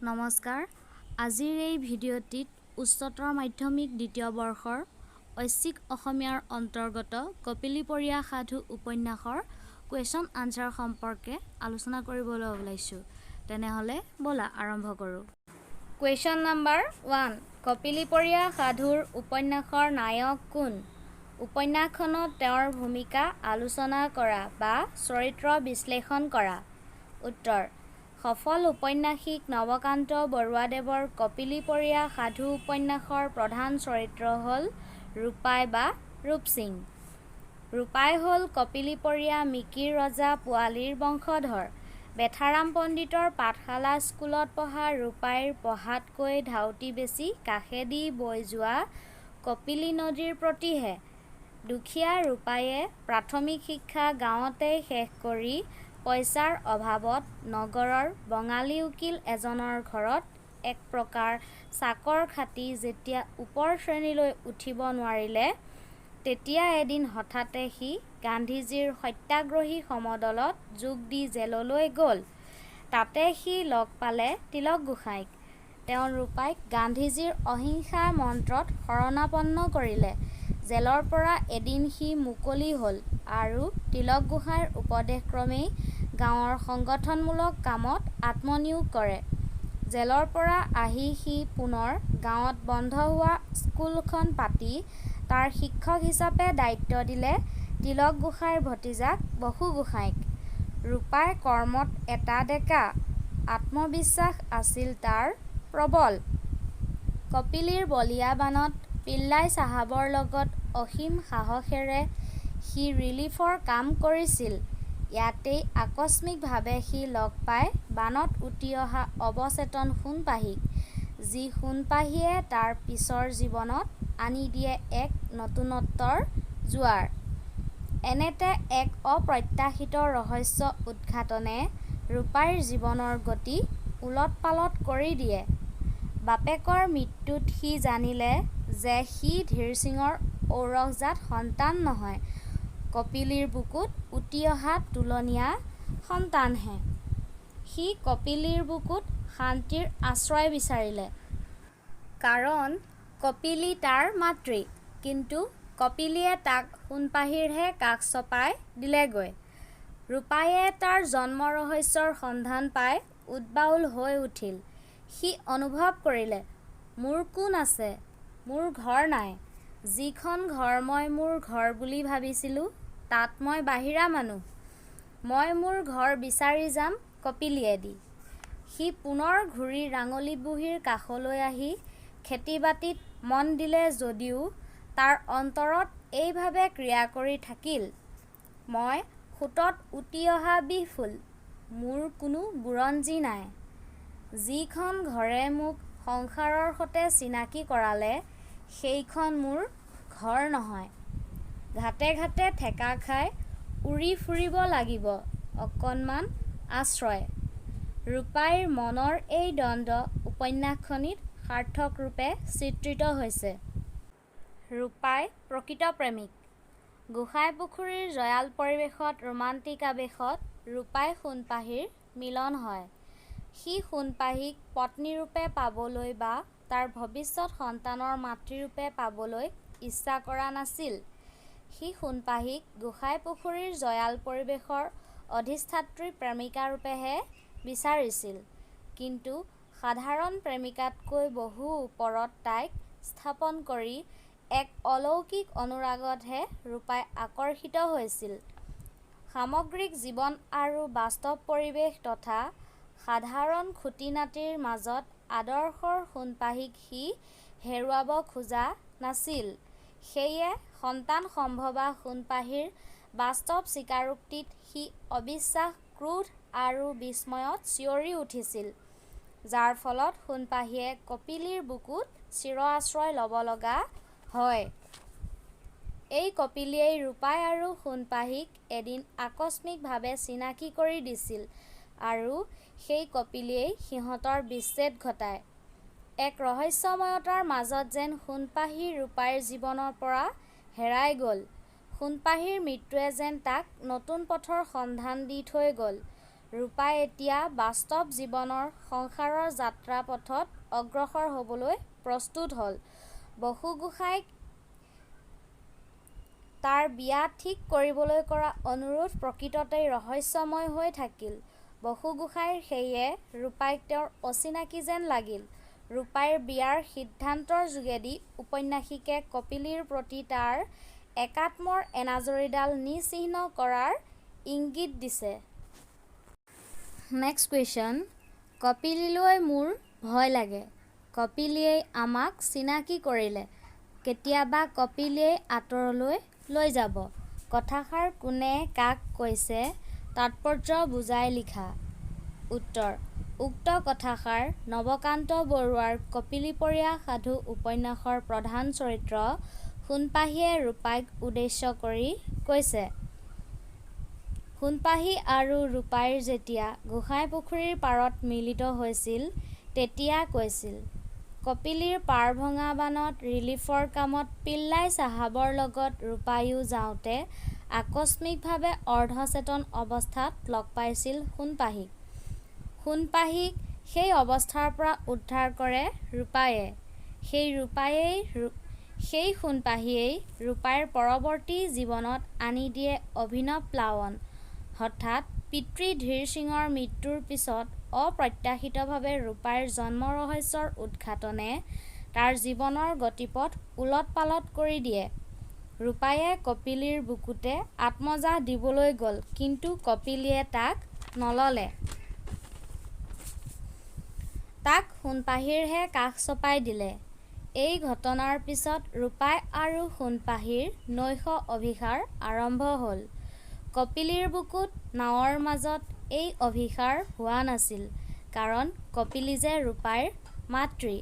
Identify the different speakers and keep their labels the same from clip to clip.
Speaker 1: নমস্কাৰ। আজিৰ এই ভিডিঅ'টিত উচ্চতৰ মাধ্যমিক দ্বিতীয় বৰ্ষৰ ঐচ্ছিক অসমীয়াৰ অন্তৰ্গত কপিলীপৰীয়া সাধু উপন্যাসৰ কুৱেশ্যন আনচাৰ সম্পৰ্কে আলোচনা কৰিবলৈ ওলাইছোঁ। তেনেহ'লে ব'লা আৰম্ভ কৰোঁ। কুৱেশ্যন নম্বৰ 1, কপিলীপৰীয়া সাধুৰ উপন্যাসৰ নায়ক কোন? উপন্যাসখনত তেওঁৰ ভূমিকা আলোচনা কৰা বা চৰিত্ৰ বিশ্লেষণ কৰা। উত্তৰ: সফল ঔপন্যাসিক নৱকান্ত বৰুৱাদেৱৰ কপিলীপৰীয়া সাধু উপন্যাসৰ প্ৰধান চৰিত্ৰ হ'ল ৰূপাই বা ৰূপসিং। ৰূপাই হ'ল কপিলীপৰীয়া মিকিৰ ৰজা পোৱালীৰ বংশধৰ। বেথাৰাম পণ্ডিতৰ পাঠশালা স্কুলত পঢ়া ৰূপাইৰ পঢ়াতকৈ ধাউতি বেছি কাষেদি বৈ যোৱা কপিলী নদীৰ প্ৰতিহে। দুখীয়া ৰূপায়ে প্ৰাথমিক শিক্ষা গাঁৱতেই শেষ কৰি পইচাৰ অভাৱত নগৰৰ বঙালী উকীল এজনৰ ঘৰত এক প্ৰকাৰ চাকৰ খাটি যেতিয়া ওপৰ শ্ৰেণীলৈ উঠিব নোৱাৰিলে, তেতিয়া এদিন হঠাতে সি গান্ধীজীৰ সত্যাগ্ৰহী সমদলত যোগ দি জেললৈ গ'ল। তাতে সি লগ পালে তিলক গোসাঁইক। তেওঁ ৰূপাইক গান্ধীজীৰ অহিংসা মন্ত্ৰত শৰণাপন্ন কৰিলে। জেলৰ পৰা এদিন সি মুকলি হ'ল আৰু তিলক গোসাঁইৰ উপদেশক্ৰমেই গাঁৱৰ সংগঠনমূলক কামত আত্মনিয়োগ কৰে। জেলৰ পৰা আহি সি পুনৰ গাঁৱত বন্ধ হোৱা স্কুলখন পাতি তাৰ শিক্ষক হিচাপে দায়িত্ব দিলে তিলক গোসাঁইৰ ভতিজাক বসু গোসাঁইক। ৰূপাই কৰ্মত এটা ডেকা, আত্মবিশ্বাস আছিল তাৰ প্ৰবল। কপিলীৰ বলীয়া বানত পিল্লাই চাহাবৰ লগত অসীম সাহসেৰে সি ৰিলিফৰ কাম কৰিছিল। ইয়াতেই আকস্মিকভাৱে সি লগ পায় বানত উটি অহা অৱচেতন সোণপাহীক, যি সোণপাহীয়ে তাৰ পিছৰ জীৱনত আনি দিয়ে এক নতুনত্বৰ জোৱাৰ। এনেতে এক অপ্ৰত্যাশিত ৰহস্য উদ্ঘাটনে ৰূপাইৰ জীৱনৰ গতি ওলট-পালট কৰি দিয়ে। বাপেকৰ মৃত্যুত সি জানিলে যে সি ধীৰসিঙৰ ঔৰসজাত সন্তান নহয়, কপিলীৰ বুকুত উটি অহা তোলনীয়া সন্তানহে। সি কপিলীৰ বুকুত শান্তিৰ আশ্ৰয় বিচাৰিলে। কাৰণ কপিলী তাৰ মাতৃ। কিন্তু কপিলীয়ে তাক সোণপাহীৰহে কাষ চপাই দিলেগৈ। ৰূপায়ে তাৰ জন্ম ৰহস্যৰ সন্ধান পাই উদ্বাউল হৈ উঠিল। সি অনুভৱ কৰিলে, মোৰ কোন আছে, মোৰ ঘৰ নাই। যিখন ঘৰ মই মোৰ ঘৰ বুলি ভাবিছিলোঁ, তাত মই বাহিৰা মানুহ। মই মোৰ ঘৰ বিচাৰি যাম কপিলীয়েদি। সি পুনৰ ঘূৰি ৰাঙলী বুঢ়ীৰ কাষলৈ আহি খেতি-বাতিত মন দিলে যদিও তাৰ অন্তৰত এইভাৱে ক্ৰিয়া কৰি থাকিল, মই সোঁতত উটি অহা বিহফুল, মোৰ কোনো বুৰঞ্জী নাই। যিখন ঘৰে মোক সংসাৰৰ সতে চিনাকি কৰালে, সেইখন মোৰ ঘৰ নহয়। ঘাটে ঘাটে ঠেকা খাই উৰি ফুৰিব লাগিব অকণমান আশ্ৰয়। ৰূপাইৰ মনৰ এই দ্বন্দ্ব উপন্যাসখনিত সাৰ্থকৰূপে চিত্ৰিত হৈছে। ৰূপাই প্ৰকৃত প্ৰেমিক। গোসাঁইপুখুৰীৰ জয়াল পৰিৱেশত ৰোমান্টিক আৱেশত ৰূপাই সোণপাহীৰ মিলন হয়। সি সোণপাহীক পত্নীৰূপে পাবলৈ বা তাৰ ভৱিষ্যত সন্তানৰ মাতৃৰূপে পাবলৈ ইচ্ছা কৰা নাছিল। সি সোণপাহীক গোসাঁইপুখুৰীৰ জয়াল পৰিৱেশৰ অধিষ্ঠাত্ৰী প্ৰেমিকাৰূপেহে বিচাৰিছিল। কিন্তু সাধাৰণ প্ৰেমিকাতকৈ বহু ওপৰত তাইক স্থাপন কৰি এক অলৌকিক অনুৰাগতহে ৰূপাই আকৰ্ষিত হৈছিল। সামগ্ৰিক জীৱন আৰু বাস্তৱ পৰিৱেশ তথা সাধাৰণ খুটি-নাটিৰ মাজত আদৰ্শৰ সোণপাহীক সি হেৰুৱাব খোজা নাছিল। সেয়ে সন্তান সম্ভৱা সোণপাহীৰ বাস্তৱ স্বীকাৰোক্তিত সি অবিশ্বাস, ক্ৰোধ আৰু বিস্ময়ত চিঞৰি উঠিছিল, যাৰ ফলত সোণপাহীয়ে কপিলীৰ বুকুত চিৰ আশ্ৰয় ল'ব লগা হয়। এই কপিলীয়েই ৰূপাই আৰু সোণপাহীক এদিন আকস্মিকভাৱে চিনাকি কৰি দিছিল আৰু সেই কপিলীয়েই সিহঁতৰ বিচ্ছেদ ঘটায়। এক ৰহস্যময়তাৰ মাজত যেন সোণপাহী ৰূপাইৰ জীৱনৰ পৰা হেৰাই গ'ল। সোণপাহীৰ মৃত্যুৱে যেন তাক নতুন পথৰ সন্ধান দি থৈ গ'ল। ৰূপাই এতিয়া বাস্তৱ জীৱনৰ সংসাৰৰ যাত্ৰাপথত অগ্ৰসৰ হ'বলৈ প্ৰস্তুত হ'ল। বসু গোসাঁইক তাৰ বিয়া ঠিক কৰিবলৈ কৰা অনুৰোধ প্ৰকৃততেই ৰহস্যময় হৈ থাকিল। বসু গোসাঁইৰ সেয়ে ৰূপাইক তেওঁৰ অচিনাকি যেন লাগিল। ৰূপাইৰ বিয়াৰ সিদ্ধান্তৰ যোগেদি উপন্যাসিকে কপিলীৰ প্ৰতি তাৰ একাত্মৰ এনাজৰীডাল নিঃচিহ্ন কৰাৰ ইংগিত দিছে। নেক্সট কুৱেশ্যন, কপিলীলৈ মোৰ ভয় লাগে। কপিলীয়ে আমাক চিনাকি কৰিলে, কেতিয়াবা কপিলীয়ে আঁতৰলৈ লৈ যাব। কথাষাৰ কোনে কাক কৈছে তাৎপৰ্য বুজাই লিখা। উত্তৰ: উক্ত কথাষাৰ নৱকান্ত বৰুৱাৰ কপিলীপৰীয়া সাধু উপন্যাসৰ প্ৰধান চৰিত্ৰ সোণপাহীয়ে ৰূপাইক উদ্দেশ্য কৰি কৈছে। সোণপাহী আৰু ৰূপাইৰ যেতিয়া গোসাঁইপুখুৰীৰ পাৰত মিলিত হৈছিল তেতিয়া কৈছিল। কপিলীৰ পাৰ ভঙা বানত ৰিলিফৰ কামত পিল্লাই চাহাবৰ লগত ৰূপাইও যাওঁতে আকস্মিকভাৱে অৰ্ধচেতন অৱস্থাত লগ পাইছিল সোণপাহীক। সোণপাহীক সেই অৱস্থাৰ পৰা উদ্ধাৰ কৰে ৰূপায়ে। সেই সোণপাহীয়েই ৰূপাইৰ পৰৱৰ্তী জীৱনত আনি দিয়ে অভিনৱ প্লাৱন। হঠাৎ পিতৃ ধীৰ সিঙৰ মৃত্যুৰ পিছত অপ্ৰত্যাশিতভাৱে ৰূপাইৰ জন্ম ৰহস্যৰ উদ্ঘাটনে তাৰ জীৱনৰ গতিপথ ওলট পালট কৰি দিয়ে। ৰূপায়ে কপিলীৰ বুকুতে আত্মজাহ দিবলৈ গ'ল, কিন্তু কপিলীয়ে তাক নল'লে। তাক সোণপাহীৰহে কাষ চপাই দিলে। এই ঘটনাৰ পিছত ৰূপাই আৰু সোণপাহীৰ নৈশ অভিসাৰ আৰম্ভ হ'ল। কপিলীৰ বুকুত নাৱৰ মাজত এই অভিসাৰ হোৱা নাছিল, কাৰণ কপিলী যে ৰূপাইৰ মাতৃ।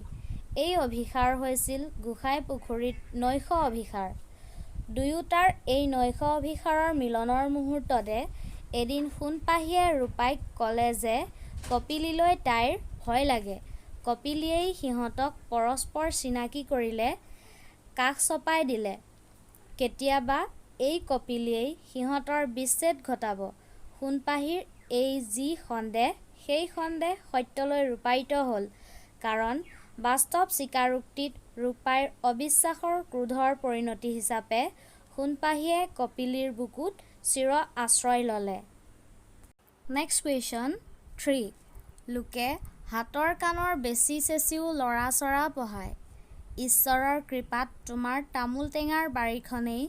Speaker 1: এই অভিসাৰ হৈছিল গোসাঁইপুখুৰীত নৈশ অভিসাৰ। দুয়োটাৰ এই নৈশ অভিসাৰৰ মিলনৰ মুহূৰ্ততে এদিন সোণপাহীয়ে ৰূপাইক ক'লে যে কপিলীলৈ তাইৰ ভয় লাগে। কপিলীয়েই সিহঁতক পৰস্পৰ চিনাকি কৰিলে, কাষ চপাই দিলে। কেতিয়াবা এই কপিলীয়েই সিহঁতৰ বিচ্ছেদ ঘটাব। সোণপাহীৰ এই যি সন্দেহ, সেই সন্দেহ সত্যলৈ ৰূপায়িত হ'ল, কাৰণ বাস্তৱ স্বীকাৰোক্তিত ৰূপাইৰ অবিশ্বাসৰ ক্ৰোধৰ পৰিণতি হিচাপে সোণপাহীয়ে কপিলীৰ বুকুত চিৰ আশ্ৰয় ল'লে। Next question 3. লোকে হাতৰ কাণৰ বেছি চেঁচিও লৰা-ছৰা পঢ়ায়। ঈশ্বৰৰ কৃপাত তোমাৰ তামোল টেঙাৰ বাৰীখনেই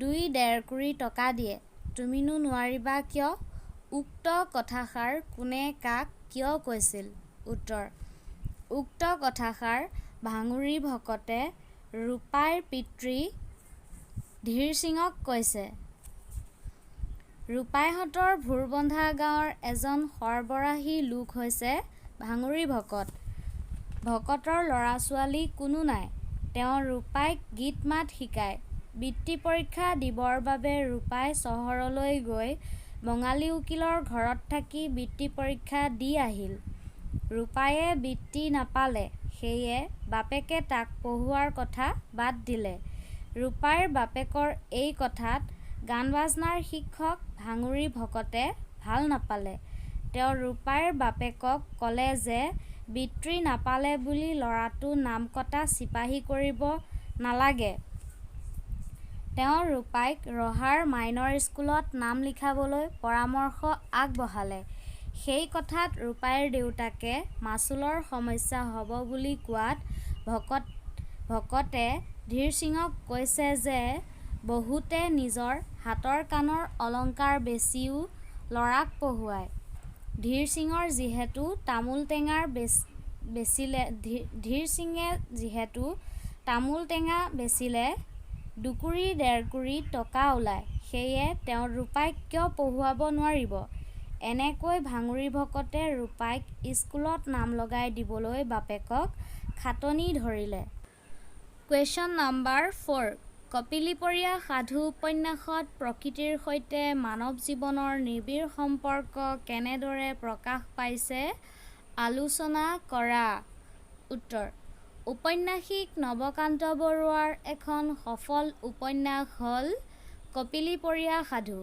Speaker 1: 2-1.5 কোটি টকা দিয়ে, তুমিনো নোৱাৰিবা কিয়? উক্ত কথাষাৰ কোনে কাক কিয় কৈছিল? উত্তৰ: উক্ত কথাষাৰ ভাঙুৰি ভকতে ৰূপাইৰ পিতৃ ধীৰ সিঙক কৈছে। ৰূপাইহঁতৰ ভোৰবন্ধা গাঁৱৰ এজন সৰবৰাহী লোক হৈছে ভাঙুৰি ভকত। ভকতৰ ল'ৰা-ছোৱালী কোনো নাই। তেওঁ ৰূপাইক গীত মাত শিকায়। বৃত্তি পৰীক্ষা দিবৰ বাবে ৰূপাই চহৰলৈ গৈ বঙালী উকিলৰ ঘৰত থাকি বৃত্তি পৰীক্ষা দি আহিল। ৰূপায়ে বৃত্তি নাপালে, সেয়ে বাপেকে তাক পঢ়ুৱাৰ কথা বাদ দিলে। ৰূপাইৰ বাপেকৰ এই কথাত গান-বাজনাৰ শিক্ষক ভাঙুৰি ভকতে ভাল নাপালে। তেওঁ ৰূপাইৰ বাপেকক ক'লে যে বৃত্তি নাপালে বুলি ল'ৰাটো নামকটা চিপাহী কৰিব নালাগে। তেওঁ ৰূপাইক ৰহাৰ মাইনৰ স্কুলত নাম লিখাবলৈ পৰামৰ্শ আগবঢ়ালে। সেই কথাত ৰূপাইৰ দেউতাকে মাচুলৰ সমস্যা হ'ব বুলি কোৱাত ভকতে ধীৰ সিঙক কৈছে যে বহুতে নিজৰ হাতৰ কাণৰ অলংকাৰ বেচিও ল'ৰাক পঢ়ুৱায়। ধীৰ সিঙে যিহেতু তামোল টেঙা বেচিলে 2-1.5 কোটি টকা ওলায়, সেয়ে তেওঁ ৰূপাইক কিয় পঢ়ুৱাব নোৱাৰিব? এনেকৈ ভাঙুৰি ভকতে ৰূপাইক স্কুলত নাম লগাই দিবলৈ বাপেকক খাটনি ধৰিলে। Question number 4. কপিলীপৰীয়া সাধু উপন্যাসত প্ৰকৃতিৰ সৈতে মানৱ জীৱনৰ নিবিড় সম্পৰ্ক কেনেদৰে প্ৰকাশ পাইছে আলোচনা কৰা। উত্তৰ: ঔপন্যাসিক নৱকান্ত বৰুৱাৰ এখন সফল উপন্যাস হ'ল কপিলীপৰীয়া সাধু।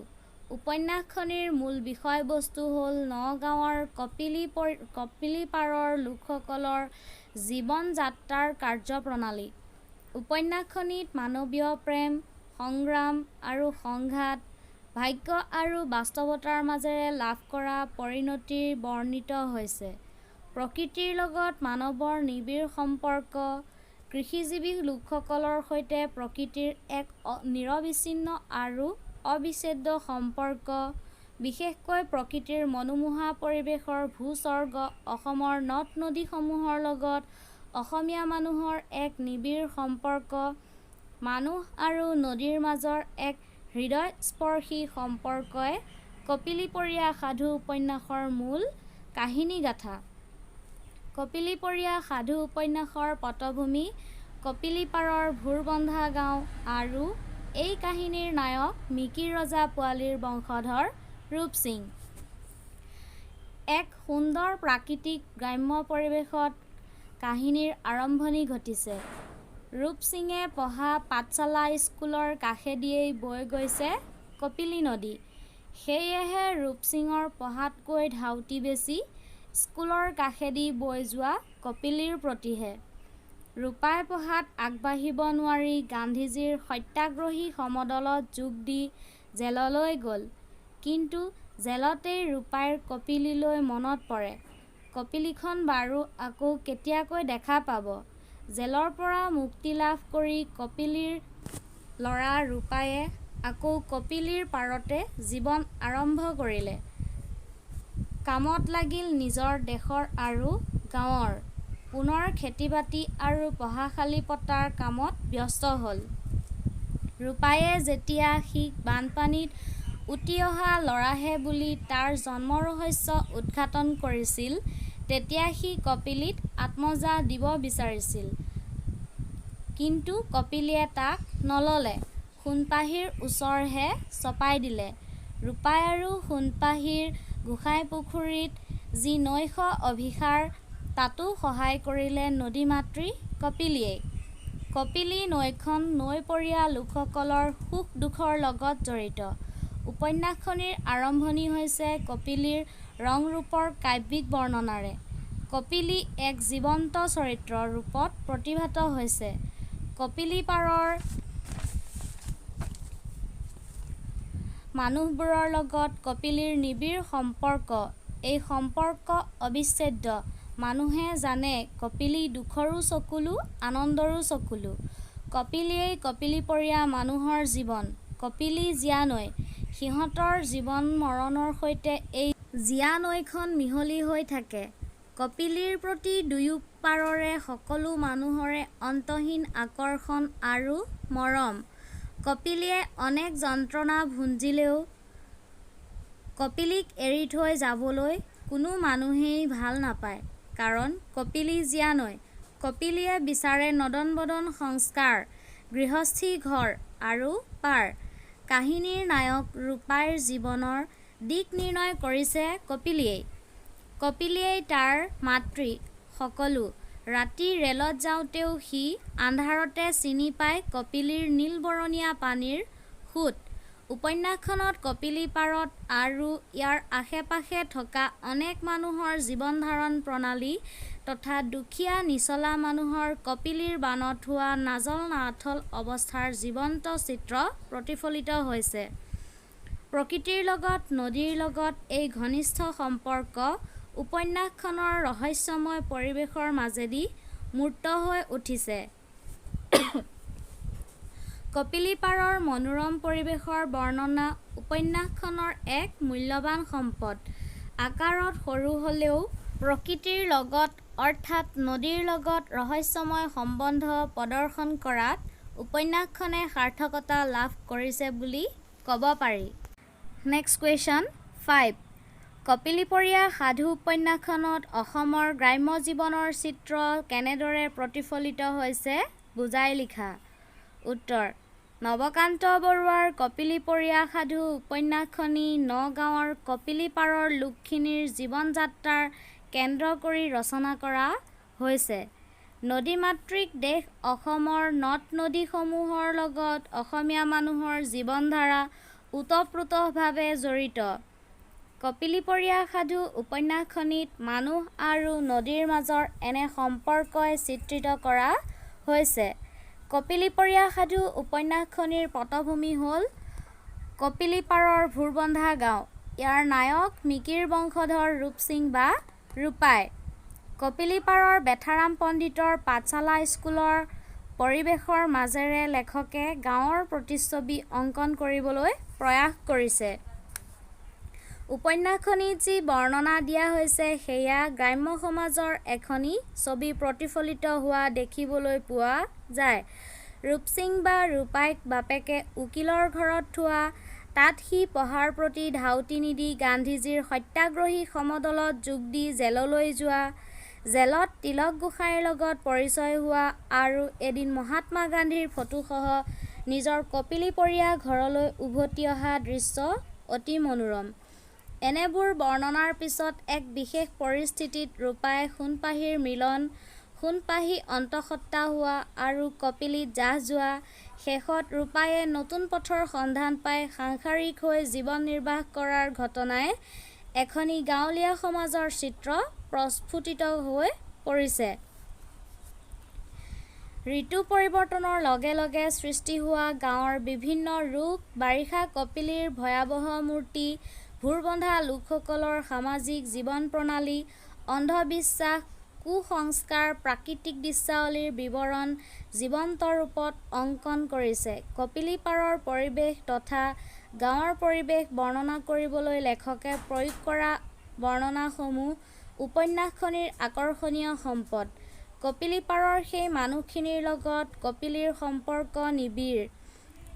Speaker 1: উপন্যাসখনিৰ মূল বিষয়বস্তু হ'ল নগাঁৱৰ কপিলীপাৰৰ লোকসকলৰ জীৱন যাত্ৰাৰ কাৰ্যপ্ৰণালী। উপন্যাসখনিত মানৱীয় প্ৰেম, সংগ্ৰাম আৰু সংঘাত, ভাগ্য আৰু বাস্তৱতাৰ মাজেৰে লাভ কৰা পৰিণতিৰ বৰ্ণিত হৈছে। প্ৰকৃতিৰ লগত মানৱৰ নিবিড় সম্পৰ্ক, কৃষিজীৱী লোকসকলৰ সৈতে প্ৰকৃতিৰ এক নিৰবিচ্ছিন্ন আৰু অবিচ্ছেদ্য সম্পৰ্ক, বিশেষকৈ প্ৰকৃতিৰ মনোমোহা পৰিৱেশৰ ভূস্বৰ্গ অসমৰ নদ-নদীসমূহৰ লগত অসমীয়া মানুহৰ এক নিবিড় সম্পৰ্ক, মানুহ আৰু নদীৰ মাজৰ এক হৃদয়স্পৰ্শী সম্পৰ্কই কপিলীপৰীয়া সাধু উপন্যাসৰ মূল কাহিনীগাথা। কপিলীপৰীয়া সাধু উপন্যাসৰ পটভূমি কপিলীপাৰৰ ভোৰবন্ধা গাঁও আৰু এই কাহিনীৰ নায়ক মিকিৰ ৰজা পোৱালীৰ বংশধৰ ৰূপসিং। এক সুন্দৰ প্ৰাকৃতিক গ্ৰাম্য পৰিৱেশত কাহিনীৰ আৰম্ভণি ঘটিছে। ৰূপসিঙে পঢ়া পাঠশালা স্কুলৰ কাষেদিয়েই বৈ গৈছে কপিলী নদী। সেয়েহে ৰূপসিঙৰ পঢ়াতকৈ ধাউতি বেছি স্কুলৰ কাষেদি বৈ যোৱা কপিলীৰ প্ৰতিহে। ৰূপাই পঢ়াত আগবাঢ়িব নোৱাৰি গান্ধীজীৰ সত্যাগ্ৰহী সমদলত যোগ দি জেললৈ গ'ল। কিন্তু জেলতেই ৰূপাইৰ কপিলীলৈ মনত পৰে। কপিলীখন বাৰু আকৌ কেতিয়াকৈ দেখা পাব? জেলৰ পৰা মুক্তি লাভ কৰি কপিলীৰ ল'ৰা ৰূপায়ে আকৌ কপিলীৰ পাৰতে জীৱন আৰম্ভ কৰিলে। কামত লাগিল নিজৰ দেশৰ আৰু গাঁৱৰ। পুনৰ খেতি-বাতি আৰু পঢ়াশালি পতাৰ কামত ব্যস্ত হ'ল। ৰূপায়ে যেতিয়া সিক বানপানীত উটি অহা ল'ৰাহে বুলি তাৰ জন্ম-ৰহস্য উদ্ঘাটন কৰিছিল, তেতিয়া সি কপিলীত আত্মজা দিব বিচাৰিছিল। কিন্তু কপিলীয়ে তাক নল'লে, সোণপাহিৰ ওচৰহে চপাই দিলে। ৰূপাই আৰু সোণপাহিৰ গোসাঁইপুখুৰীত যি নৈশ অভিসাৰ, তাতো সহায় কৰিলে নদীমাতৃ কপিলীয়েই। কপিলী নৈখন নৈপৰীয়া লোকসকলৰ সুখ-দুখৰ লগত জড়িত। উপন্যাসখনিৰ আৰম্ভণি হৈছে কপিলীৰ ৰং-ৰূপৰ কাব্যিক বৰ্ণনাৰে। কপিলী এক জীৱন্ত চৰিত্ৰ ৰূপত প্ৰতিভাত হৈছে। কপিলীপাৰৰ মানুহবোৰৰ লগত কপিলীৰ নিবিড় সম্পৰ্ক। এই সম্পৰ্ক অবিচ্ছেদ্য। মানুহে জানে কপিলী দুখৰো চকুলো, আনন্দৰো চকুলো। কপিলীয়েই কপিলীপৰীয়া মানুহৰ জীৱন। কপিলী জীয়া নৈ। সিহঁতৰ জীৱন-মৰণৰ সৈতে এই জীয়া নৈখন মিহলি হৈ থাকে। কপিলীৰ প্ৰতি দুয়ো পাৰৰে সকলো মানুহৰে অন্তহীন আকৰ্ষণ আৰু মৰম। কপিলীয়ে অনেক যন্ত্ৰণা ভুঞ্জিলেও কপিলীক এৰি থৈ যাবলৈ কোনো মানুহেই ভাল নাপায়। কাৰণ কপিলী জীয়া নৈ। কপিলীয়ে বিচাৰে নদন-বদন সংস্কাৰ, গৃহস্থী ঘৰ আৰু পাৰ। কাহিনীৰ নায়ক ৰূপাইৰ জীৱনৰ দিক নিৰ্ণয় কৰিছে কপিলীয়েই। কপিলীয়েই তাৰ মাতৃ। সকলো। ৰাতি ৰেলত যাওঁতেও সি আন্ধাৰতে চিনি পায় কপিলীৰ নীল-বৰণীয়া পানীৰ সোঁত। উপন্যাসখনত কপিলীপাৰত আৰু ইয়াৰ আশে-পাশে থকা অনেক মানুহৰ জীৱন-ধাৰণ প্ৰণালী তথা দুখীয়া নিছলা মানুহৰ কপিলীৰ বানত হোৱা নাজল-নাথল অৱস্থাৰ জীৱন্ত চিত্ৰ প্ৰতিফলিত হৈছে। প্ৰকৃতিৰ লগত নদীৰ লগত এই ঘনিষ্ঠ সম্পৰ্ক উপন্যাসখনৰ ৰহস্যময় পৰিৱেশৰ মাজেদি মূৰ্ত হৈ উঠিছে। কপিলীপাৰৰ মনোৰম পৰিৱেশৰ বৰ্ণনা উপন্যাসখনৰ এক মূল্যৱান সম্পদ। আকাৰত সৰু হ'লেও প্ৰকৃতিৰ লগত অৰ্থাৎ নদীৰ লগত ৰহস্যময় সম্বন্ধ প্ৰদৰ্শন কৰাত উপন্যাসখনে সাৰ্থকতা লাভ কৰিছে বুলি ক'ব পাৰি। Next question 5. কপিলীপৰীয়া সাধু উপন্যাসখনত অসমৰ গ্ৰাম্য জীৱনৰ চিত্ৰ কেনেদৰে প্ৰতিফলিত হৈছে বুজাই লিখা। উত্তৰ: নৱকান্ত বৰুৱাৰ কপিলীপৰীয়া সাধু উপন্যাসখনি নগাঁৱৰ কপিলীপাৰৰ লোকখিনিৰ জীৱন-যাত্ৰাৰ কেন্দ্ৰ কৰি ৰচনা কৰা হৈছে। নদীমাতৃক দেশ অসমৰ নদ-নদীসমূহৰ লগত অসমীয়া মানুহৰ জীৱন-ধাৰা, ওতঃপ্ৰোতভাৱে জড়িত। কপিলীপৰীয়া সাধু উপন্যাসখনিত মানুহ আৰু নদীৰ মাজৰ এনে সম্পৰ্কই চিত্ৰিত কৰা হৈছে। কপিলীপৰীয়া সাধু উপন্যাসখনিৰ পটভূমি হ'ল কপিলীপাৰৰ ভোৰবন্ধা গাঁও। ইয়াৰ নায়ক মিকিৰ বংশধৰ ৰূপসিং বা ৰূপাই। কপিলীপাৰৰ বেথাৰাম পণ্ডিতৰ পাঠশালা স্কুলৰ পৰিৱেশৰ মাজেৰে লেখকে গাঁৱৰ প্ৰতিচ্ছবি অংকন কৰিবলৈ প্ৰয়াস কৰিছে। উপন্যাসখনিত যি বৰ্ণনা দিয়া হৈছে সেয়া গ্ৰাম্য সমাজৰ এখনি ছবি প্ৰতিফলিত হোৱা দেখিবলৈ পোৱা যায়। ৰূপসিং বা ৰূপাইক বাপেকে উকিলৰ ঘৰত থোৱা, তাত সি পঢ়াৰ প্ৰতি ধাউতি নিদি গান্ধীজীৰ সত্যাগ্ৰহী সমদলত যোগ দি জেললৈ যোৱা, জেলত তিলক গোসাঁইৰ লগত পৰিচয় হোৱা আৰু এদিন মহাত্মা গান্ধীৰ ফটোসহ নিজৰ কপিলীপৰীয়া ঘৰলৈ উভতি অহা দৃশ্য অতি মনোৰম। এনেবোৰ বৰ্ণনাৰ পিছত এক বিশেষ পৰিস্থিতিত ৰূপাই সোণপাহীৰ মিলন, সোণপাহী অন্তঃসত্ত্বা হোৱা আৰু কপিলীত জাহ যোৱা, শেষত ৰূপায়ে নতুন পথৰ সন্ধান পাই সাংসাৰিক হৈ জীৱন নিৰ্বাহ কৰাৰ ঘটনাই এখনি গাঁৱলীয়া সমাজৰ চিত্ৰ প্ৰস্ফুটিত হৈ পৰিছে। ঋতু পৰিৱৰ্তনৰ লগে লগে সৃষ্টি হোৱা গাঁৱৰ বিভিন্ন ৰোগ, বাৰিষা কপিলীৰ ভয়াৱহ মূৰ্তি, ভোৰবন্ধা লোকসকলৰ সামাজিক জীৱন প্ৰণালী, অন্ধবিশ্বাস, কুসংস্কাৰ, প্ৰাকৃতিক দৃশ্যাৱলীৰ বিৱৰণ জীৱন্ত ৰূপত অংকন কৰিছে। কপিলীপাৰৰ পৰিৱেশ তথা গাঁৱৰ পৰিৱেশ বৰ্ণনা কৰিবলৈ লেখকে প্ৰয়োগ কৰা বৰ্ণনাসমূহ উপন্যাসখনিৰ আকৰ্ষণীয় সম্পদ। কপিলীপাৰৰ সেই মানুহখিনিৰ লগত কপিলীৰ সম্পৰ্ক নিবিড়,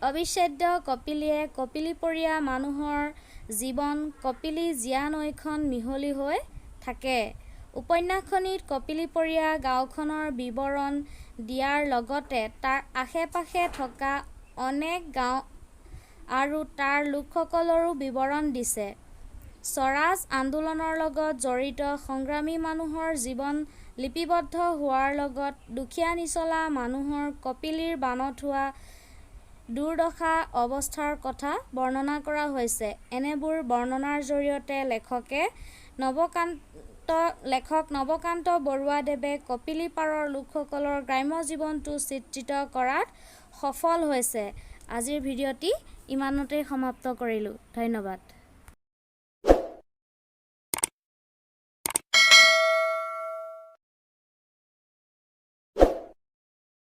Speaker 1: অবিচ্ছেদ্য। কপিলীয়ে কপিলীপৰীয়া মানুহৰ জীৱন, কপিলী জীয়া নৈখন মিহলি হৈ থাকে। উপন্যাসখনিত কপিলীপৰীয়া গাঁওখনৰ বিৱৰণ দিয়াৰ লগতে তাৰ আশে-পাশে থকা অনেক গাঁও আৰু তাৰ লোকসকলৰো বিৱৰণ দিছে। স্বৰাজ আন্দোলনৰ লগত জড়িত সংগ্ৰামী মানুহৰ জীৱন লিপিবদ্ধ হোৱাৰ লগত দুখীয়া নিছলা মানুহৰ কপিলীৰ বানত হোৱা দুৰ্দশা অৱস্থাৰ কথা বৰ্ণনা কৰা হৈছে। এনেবোৰ বৰ্ণনাৰ জৰিয়তে লেখক নৱকান্ত বৰুৱাদেৱে কপিলীপাৰৰ লোকসকলৰ গ্ৰাম্য জীৱনটো চিত্ৰিত কৰাত সফল হৈছে। আজিৰ ভিডিঅ'টি ইমানতেই সমাপ্ত কৰিলোঁ। ধন্যবাদ।